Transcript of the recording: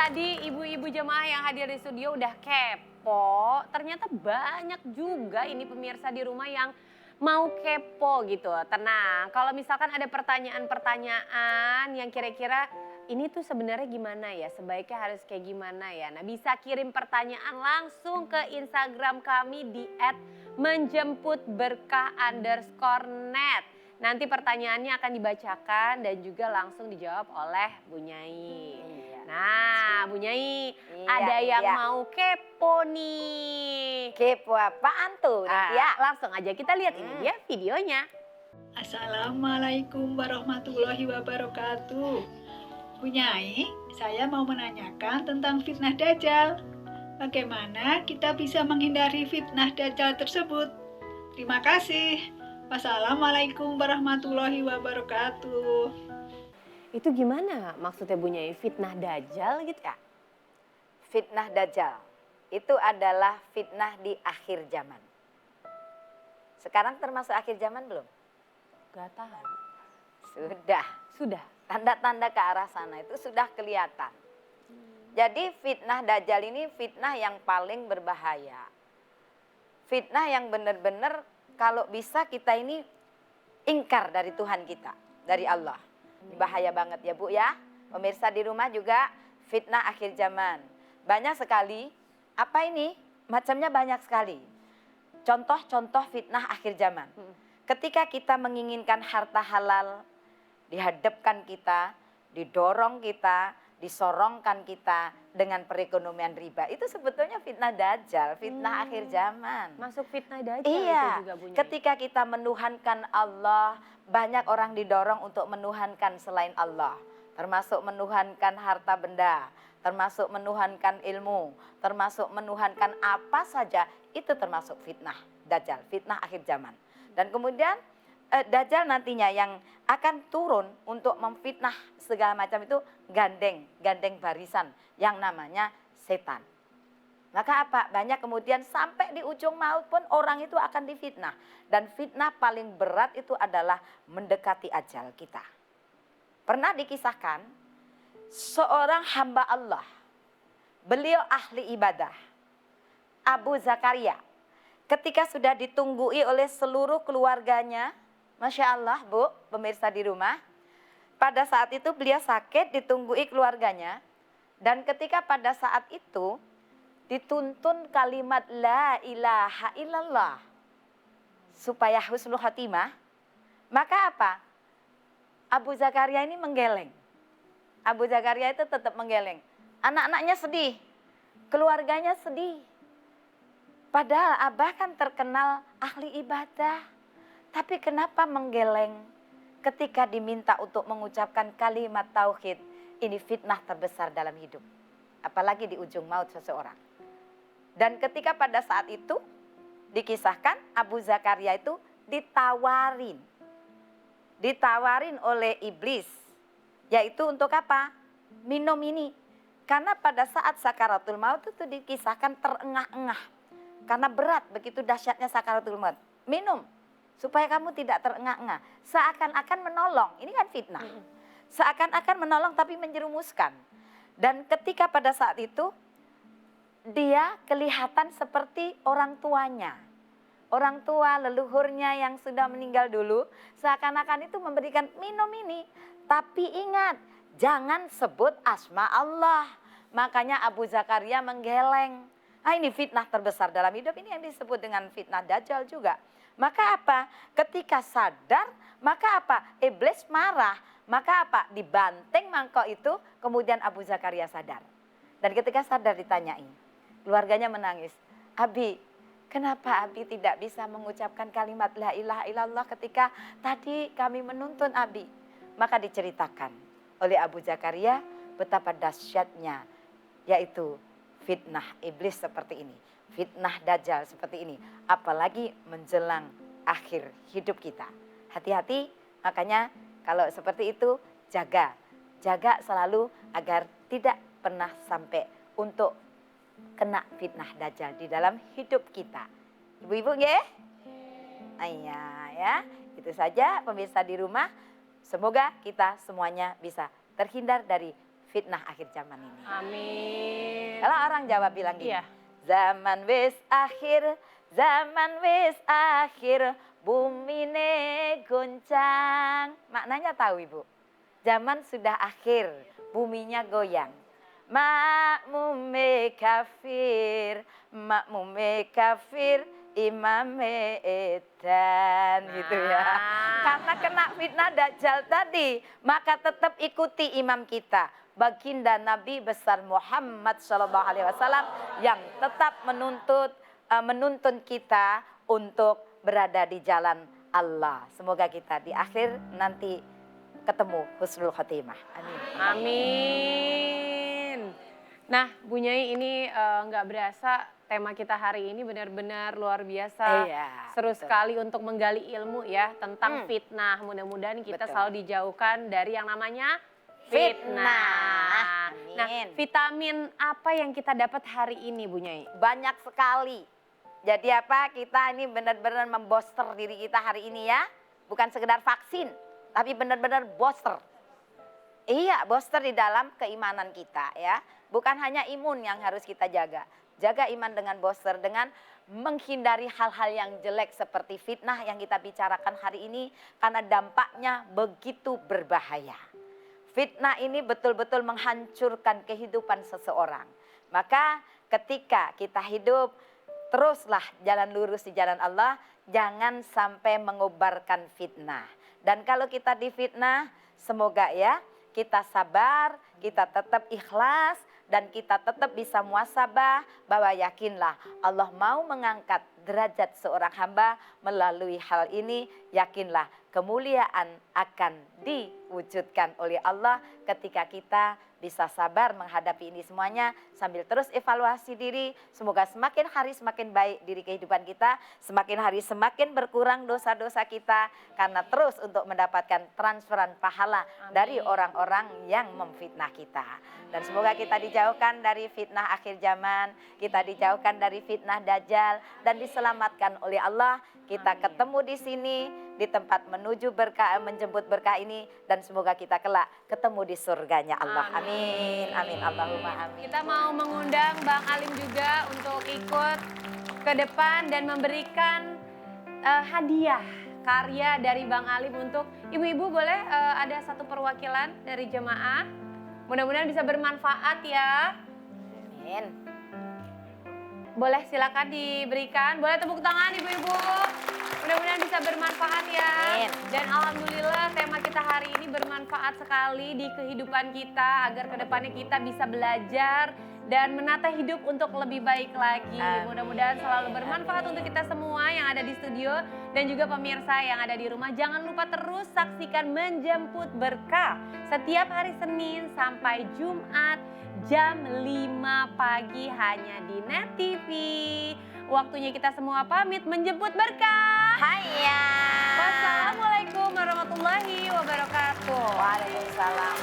tadi ibu-ibu jemaah yang hadir di studio udah kepo, ternyata banyak juga ini pemirsa di rumah yang mau kepo gitu. Tenang, kalau misalkan ada pertanyaan-pertanyaan yang kira-kira ini tuh sebenarnya gimana ya, sebaiknya harus kayak gimana ya. Nah, bisa kirim pertanyaan langsung ke Instagram kami di @menjemputberkah_net. Nanti pertanyaannya akan dibacakan dan juga langsung dijawab oleh Bu Nyai. Iya. Nah, Bu Nyai, Iya, ada yang iya. mau kepo nih. Kepo apaan tuh? Ya. Langsung aja kita lihat ini dia videonya. Assalamualaikum warahmatullahi wabarakatuh. Bu Nyai, saya mau menanyakan tentang fitnah Dajjal. Bagaimana kita bisa menghindari fitnah Dajjal tersebut? Terima kasih. Wassalamualaikum warahmatullahi wabarakatuh. Itu gimana maksudnya Bu Nyai? Fitnah Dajjal gitu ya? Fitnah Dajjal itu adalah fitnah di akhir zaman. Sekarang termasuk akhir zaman belum? Gak tahu. Sudah. Sudah. Tanda-tanda ke arah sana itu sudah kelihatan. Jadi fitnah Dajjal ini fitnah yang paling berbahaya. Fitnah yang benar-benar kalau bisa kita ini ingkar dari Tuhan kita, dari Allah. Ini bahaya banget ya Bu ya. Pemirsa di rumah juga fitnah akhir zaman. Banyak sekali, apa ini? Macamnya banyak sekali. Contoh-contoh fitnah akhir zaman. Ketika kita menginginkan harta halal, dihadapkan kita, didorong kita, disorongkan kita dengan perekonomian riba. Itu sebetulnya fitnah Dajjal, fitnah akhir zaman. Masuk fitnah Dajjal Iya, itu juga Bu Nyai. ketika kita menuhankan Allah, banyak orang didorong untuk menuhankan selain Allah. Termasuk menuhankan harta benda, termasuk menuhankan ilmu, termasuk menuhankan apa saja, itu termasuk fitnah Dajjal, fitnah akhir zaman. Dan kemudian Dajjal nantinya yang akan turun untuk memfitnah segala macam itu gandeng barisan yang namanya setan. Maka apa? Banyak kemudian sampai di ujung maut pun orang itu akan difitnah. Dan fitnah paling berat itu adalah mendekati ajal kita. Pernah dikisahkan seorang hamba Allah, beliau ahli ibadah, Abu Zakaria. Ketika sudah ditunggui oleh seluruh keluarganya, Masya Allah Bu, pemirsa di rumah. Pada saat itu beliau sakit, ditunggui keluarganya. Dan ketika pada saat itu dituntun kalimat la ilaha illallah supaya husnul khotimah, maka apa? Abu Zakaria ini menggeleng. Abu Zakaria itu tetap menggeleng. Anak-anaknya sedih, keluarganya sedih. Padahal Abah kan terkenal ahli ibadah. Tapi kenapa menggeleng ketika diminta untuk mengucapkan kalimat tauhid? Ini fitnah terbesar dalam hidup. Apalagi di ujung maut seseorang. Dan ketika pada saat itu dikisahkan Abu Zakaria itu ditawarin. Ditawarin oleh iblis. Yaitu untuk apa? Minum ini. Karena pada saat sakaratul maut itu dikisahkan terengah-engah. Karena berat, begitu dahsyatnya sakaratul maut. Minum. Supaya kamu tidak terengah-engah. Seakan-akan menolong. Ini kan fitnah. Seakan-akan menolong tapi menjerumuskan. Dan ketika pada saat itu dia kelihatan seperti orang tuanya. Orang tua leluhurnya yang sudah meninggal dulu. Seakan-akan itu memberikan minum ini. Tapi ingat, jangan sebut asma Allah. Makanya Abu Zakaria menggeleng. Nah, ini fitnah terbesar dalam hidup. Ini yang disebut dengan fitnah Dajjal juga. Maka apa? Ketika sadar, maka apa? Iblis marah. Maka apa? Dibanting mangkok itu, kemudian Abu Zakaria sadar. Dan ketika sadar ditanyai, keluarganya menangis. Abi, kenapa Abi tidak bisa mengucapkan kalimat la ilaha illallah ketika tadi kami menuntun Abi? Maka diceritakan oleh Abu Zakaria betapa dahsyatnya, yaitu fitnah iblis seperti ini. Fitnah Dajjal seperti ini. Apalagi menjelang akhir hidup kita. Hati-hati, makanya kalau seperti itu jaga. Jaga selalu agar tidak pernah sampai untuk kena fitnah Dajjal di dalam hidup kita. Ibu-ibu ya? Iya ya. Itu saja pemirsa di rumah. Semoga kita semuanya bisa terhindar dari fitnah akhir zaman ini. Amin. Kalau orang Jawa bilang gini, Iya. zaman wis akhir, bumine goncang. Maknanya tahu Ibu? Zaman sudah akhir, buminya goyang. Makmume kafir, imame edan gitu ya. Karena kena fitnah Dajjal tadi, maka tetap ikuti imam kita. Baginda Nabi besar Muhammad SAW yang tetap menuntun kita untuk berada di jalan Allah. Semoga kita di akhir nanti ketemu husnul khotimah. Amin. Amin. Nah, Bu Nyai ini nggak berasa tema kita hari ini benar-benar luar biasa. Iya, Seru betul. sekali untuk menggali ilmu ya tentang Hmm. fitnah. Mudah-mudahan kita Betul. selalu dijauhkan dari yang namanya Fitnah. Nah, Amin. vitamin apa yang kita dapat hari ini Bu Nyai? Banyak sekali. Jadi apa? Kita ini benar-benar memboster diri kita hari ini ya. Bukan sekedar vaksin, tapi benar-benar booster. Iya, booster di dalam keimanan kita ya. Bukan hanya imun yang harus kita jaga. Jaga iman dengan booster, dengan menghindari hal-hal yang jelek seperti fitnah yang kita bicarakan hari ini. Karena dampaknya begitu berbahaya. Fitnah ini betul-betul menghancurkan kehidupan seseorang. Maka ketika kita hidup, teruslah jalan lurus di jalan Allah. Jangan sampai mengobarkan fitnah. Dan kalau kita difitnah, semoga ya kita sabar, kita tetap ikhlas, dan kita tetap bisa muasabah bahwa yakinlah Allah mau mengangkat derajat seorang hamba melalui hal ini. Yakinlah kemuliaan akan diwujudkan oleh Allah ketika kita bisa sabar menghadapi ini semuanya sambil terus evaluasi diri. Semoga semakin hari semakin baik diri kehidupan kita, semakin hari semakin berkurang dosa-dosa kita karena terus untuk mendapatkan transferan pahala dari orang-orang yang memfitnah kita. Dan semoga kita dijauhkan dari fitnah akhir zaman, kita dijauhkan dari fitnah Dajjal dan diselamatkan oleh Allah. Kita ketemu di sini di tempat menuju berkah, menjemput berkah ini, dan semoga kita kelak ketemu di surganya Allah. Amin, amin, Allahumma amin. Kita mau mengundang Bang Alim juga untuk ikut ke depan dan memberikan hadiah karya dari Bang Alim untuk ibu-ibu. Boleh ada satu perwakilan dari jemaah, mudah-mudahan bisa bermanfaat ya. Amin. Boleh silakan diberikan, boleh tepuk tangan ibu-ibu. Mudah-mudahan bisa bermanfaat ya. Amin. Dan alhamdulillah tema kita hari ini bermanfaat sekali di kehidupan kita agar kedepannya kita bisa belajar dan menata hidup untuk lebih baik lagi. Amin. Mudah-mudahan selalu bermanfaat untuk kita semua yang ada di studio dan juga pemirsa yang ada di rumah. Jangan lupa terus saksikan Menjemput Berkah setiap hari Senin sampai Jumat jam 5 pagi hanya di Net TV. Waktunya kita semua pamit menjemput berkah. Hayya. Wassalamualaikum warahmatullahi wabarakatuh. Waalaikumsalam.